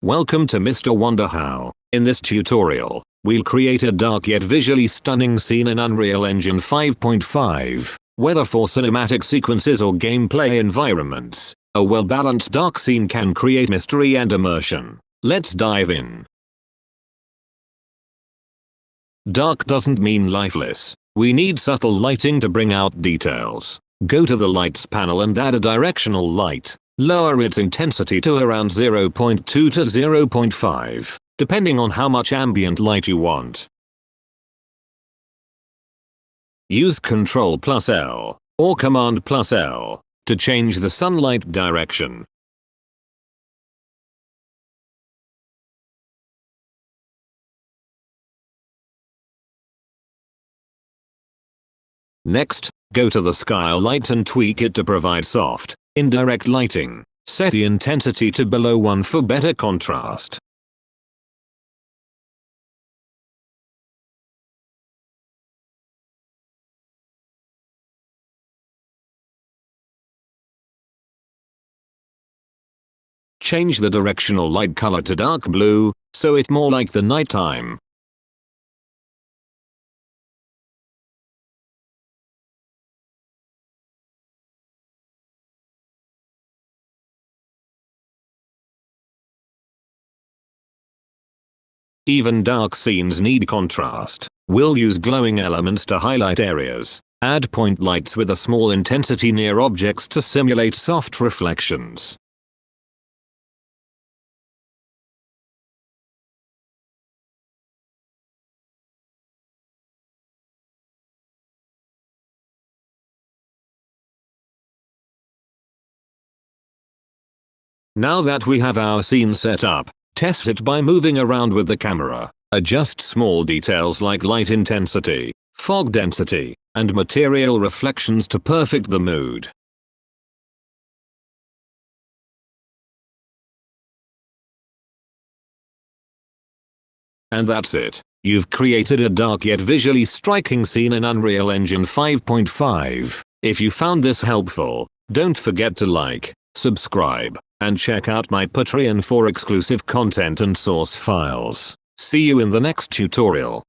Welcome to MrWonderHow. In this tutorial, we'll create a dark yet visually stunning scene in Unreal Engine 5.5. Whether for cinematic sequences or gameplay environments, a well-balanced dark scene can create mystery and immersion. Let's dive in. Dark doesn't mean lifeless. We need subtle lighting to bring out details. Go to the lights panel and add a directional light. Lower its intensity to around 0.2 to 0.5, depending on how much ambient light you want. Use Ctrl+L, or Command+L, to change the sunlight direction. Next, go to the skylight and tweak it to provide soft, indirect lighting. Set the intensity to below 1 for better contrast. Change the directional light color to dark blue, so it's more like the nighttime. Even dark scenes need contrast. We'll use glowing elements to highlight areas. Add point lights with a small intensity near objects to simulate soft reflections. Now that we have our scene set up, test it by moving around with the camera. Adjust small details like light intensity, fog density, and material reflections to perfect the mood. And that's it. You've created a dark yet visually striking scene in Unreal Engine 5.5. If you found this helpful, don't forget to like, subscribe, and check out my Patreon for exclusive content and source files. See you in the next tutorial.